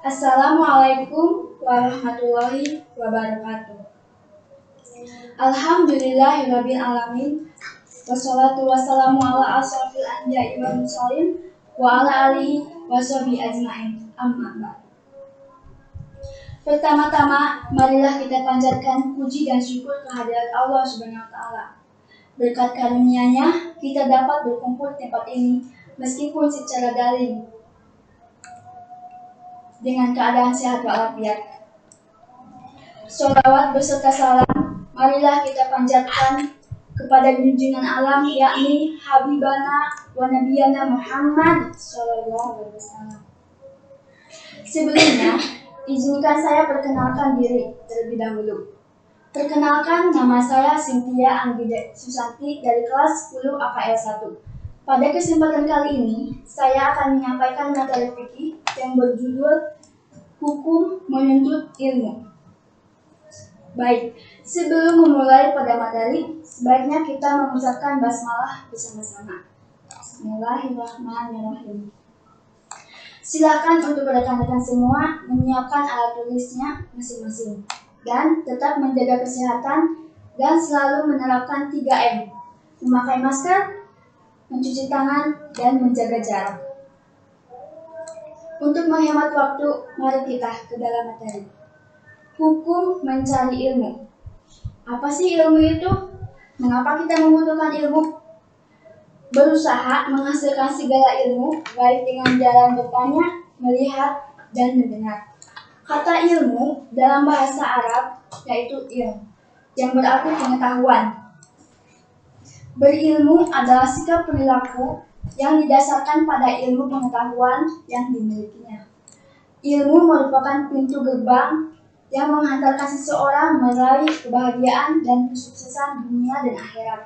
Assalamualaikum warahmatullahi wabarakatuh. Alhamdulillahirabbil alamin. Wassalatu wassalamu ala asrofil anbiya'i wal mursalin wa ala alihi washabihi ajmain. Amma ba'd. Pertama-tama, marilah kita panjatkan puji dan syukur kehadirat Allah Subhanahu wa taala. Berkat karunia-Nya, kita dapat berkumpul di tempat ini meskipun secara daring dengan keadaan sehat walafiat. Sholawat beserta salam, marilah kita panjatkan kepada junjungan alam, yakni Habibana wa Nabiyana Muhammad sallallahu alaihi wasallam. Sebelumnya, izinkan saya perkenalkan diri terlebih dahulu. Perkenalkan, nama saya Cynthia Anggida Susanti dari kelas 10 AKL 1. Pada kesempatan kali ini, saya akan menyampaikan materi fikih yang berjudul Hukum Menuntut Ilmu. Baik, sebelum memulai pada materi, sebaiknya kita mengucapkan basmalah bersama-sama. Bismillahirrahmanirrahim. Silakan untuk rekan-rekan semua menyiapkan alat tulisnya masing-masing dan tetap menjaga kesehatan dan selalu menerapkan 3M: memakai masker, mencuci tangan, dan menjaga jarak. Untuk menghemat waktu, mari kita ke dalam materi. Hukum mencari ilmu. Apa sih ilmu itu? Mengapa kita membutuhkan ilmu? Berusaha menghasilkan segala ilmu, baik dengan jalan bertanya, melihat, dan mendengar. Kata ilmu dalam bahasa Arab yaitu ilm, yang berarti pengetahuan. Berilmu adalah sikap perilaku yang didasarkan pada ilmu pengetahuan yang dimilikinya. Ilmu merupakan pintu gerbang yang menghantarkan seseorang meraih kebahagiaan dan kesuksesan dunia dan akhirat.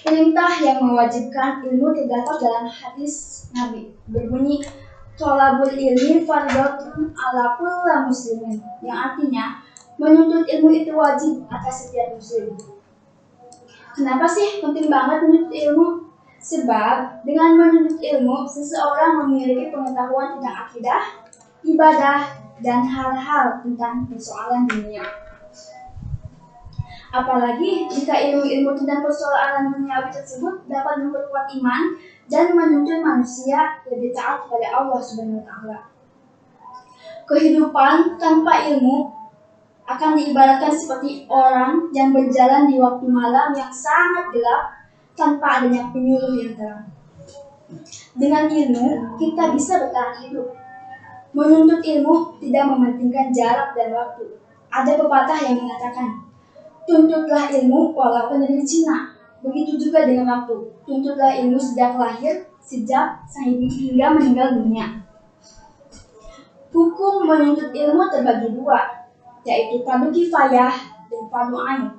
Perintah yang mewajibkan ilmu terdapat dalam hadis Nabi, berbunyi thalabul ilmi fardhatun ala kulli muslimin, yang artinya menuntut ilmu itu wajib atas setiap muslim. Kenapa sih penting banget menuntut ilmu? Sebab dengan menuntut ilmu, seseorang memiliki pengetahuan tentang akidah, ibadah, dan hal-hal tentang persoalan dunia. Apalagi jika ilmu-ilmu tentang persoalan duniawi tersebut dapat memperkuat iman dan menuntun manusia lebih taat kepada Allah Subhanahu wa taala. Kehidupan tanpa ilmu akan diibaratkan seperti orang yang berjalan di waktu malam yang sangat gelap tanpa adanya penyuluh yang terang. Dengan ilmu, kita bisa bertahan hidup. Menuntut ilmu tidak mementingkan jarak dan waktu. Ada pepatah yang mengatakan, tuntutlah ilmu walaupun dari Cina. Begitu juga dengan waktu. Tuntutlah ilmu sejak lahir, sejak sang ibu hingga meninggal dunia. Hukum menuntut ilmu terbagi dua, yaitu fardu kifayah dan fardu ain.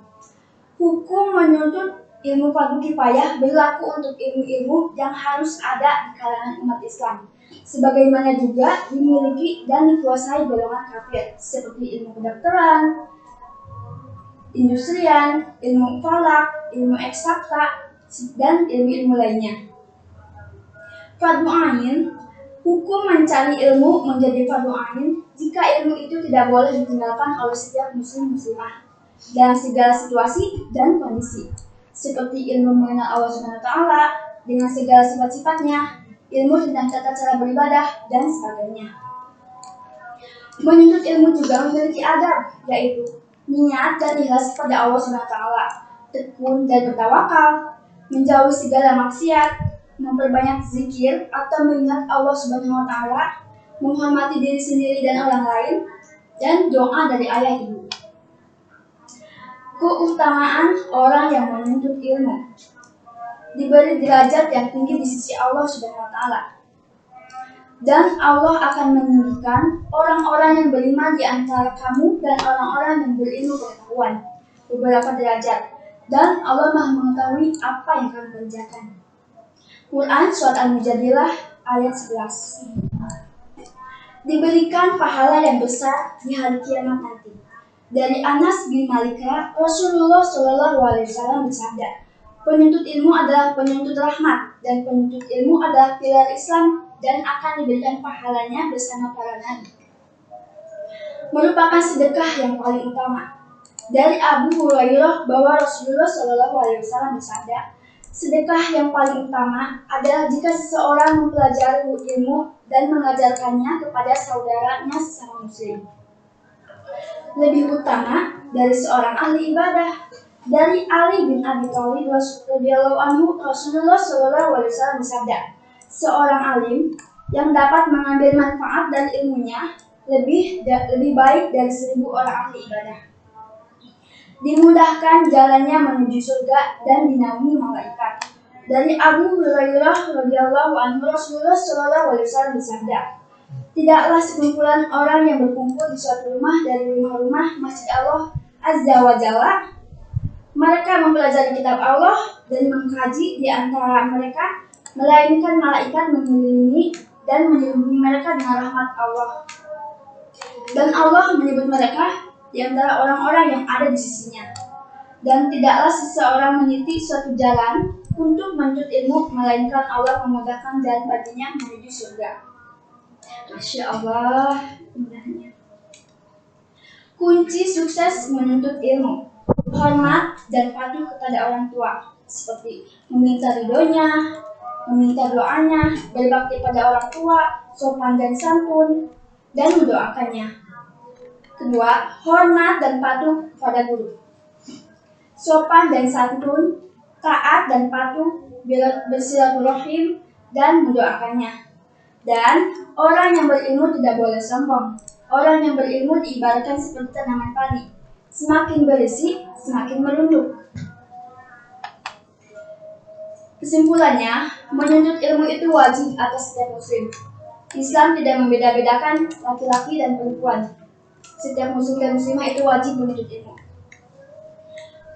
Hukum menuntut ilmu fardu kifayah berlaku untuk ilmu-ilmu yang harus ada di kalangan umat Islam, sebagaimana juga dimiliki dan dikuasai golongan kafir, seperti ilmu kedokteran, industrian, ilmu falak, ilmu eksakta, dan ilmu-ilmu lainnya. Fardu ain, hukum mencari ilmu menjadi fardu ain jika ilmu itu tidak boleh ditinggalkan oleh setiap muslim-muslimah dalam segala situasi dan kondisi, seperti ilmu mengenal Allah Subhanahu wa taala dengan segala sifat-sifatnya, ilmu tentang tata cara beribadah, dan sebagainya. Menuntut ilmu juga memiliki adab, yaitu niat dan ikhlas kepada Allah Subhanahu wa taala, tekun dan bertawakal, menjauhi segala maksiat, memperbanyak zikir atau mengingat Allah Subhanahu wa taala, menghormati diri sendiri dan orang lain, dan doa dari ayah ibu. Keutamaan orang yang menuntut ilmu: diberi derajat yang tinggi di sisi Allah Subhanahu wa taala. Dan Allah akan meninggikan orang-orang yang beriman di antara kamu dan orang-orang yang berilmu pengetahuan beberapa derajat. Dan Allah Maha mengetahui apa yang kamu kerjakan. Quran Surat Al-Mujadilah ayat 11. Diberikan pahala yang besar di hari kiamat nanti. Dari Anas bin Malik, Rasulullah SAW bersabda, penuntut ilmu adalah penuntut rahmat dan penuntut ilmu adalah pilar Islam dan akan diberikan pahalanya bersama para nabi. Merupakan sedekah yang paling utama. Dari Abu Hurairah bahwa Rasulullah Shallallahu Alaihi Wasallam bersabda, sedekah yang paling utama adalah jika seseorang mempelajari ilmu dan mengajarkannya kepada saudaranya sesama muslim. Lebih utama dari seorang ahli ibadah. Dari Ali bin Abi Thalib radhiyallahu anhu, Rasulullah Shallallahu Alaihi Wasallam bersabda, seorang alim yang dapat mengambil manfaat dari ilmunya lebih baik dari 1000 orang ahli ibadah. Dimudahkan jalannya menuju surga dan dinaungi malaikat. Dari Abu Hurairah radhiyallahu anhu, Rasulullah Shallallahu Alaihi Wasallam bersabda, tidaklah sekumpulan orang yang berkumpul di suatu rumah dari rumah-rumah masjid Allah Azza wa Jalla. Mereka mempelajari kitab Allah dan mengkaji di antara mereka, melainkan malaikat mengelilingi dan melindungi mereka dengan rahmat Allah. Dan Allah menyebut mereka di antara orang-orang yang ada di sisinya. Dan tidaklah seseorang meniti suatu jalan untuk menuntut ilmu, melainkan Allah memudahkan jalan baginya menuju surga. Masya Allah, indahnya. Kunci sukses menuntut ilmu: hormat dan patuh kepada orang tua, seperti meminta ridhonya, meminta doanya, berbakti pada orang tua, sopan dan santun, dan mendoakannya. Kedua, hormat dan patuh pada guru, sopan dan santun, taat dan patuh, bersilaturahim dan mendoakannya. Dan orang yang berilmu tidak boleh sombong. Orang yang berilmu diibaratkan seperti tanaman padi, semakin berisi, semakin merunduk. Kesimpulannya, menuntut ilmu itu wajib atas setiap muslim. Islam tidak membeda-bedakan laki-laki dan perempuan. Setiap muslim dan muslimah itu wajib menuntut ilmu.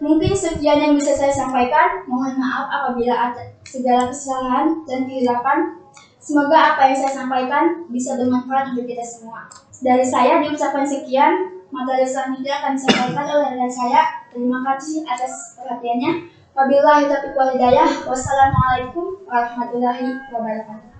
Mungkin sekian yang bisa saya sampaikan. Mohon maaf apabila ada segala kesalahan dan kehilafan. Semoga apa yang saya sampaikan bisa bermanfaat untuk kita semua. Dari saya diucapkan sekian. Materi selanjutnya akan disampaikan oleh rekan saya. Terima kasih atas perhatiannya. Wabillahi taufiq wal hidayah. Wassalamualaikum warahmatullahi wabarakatuh.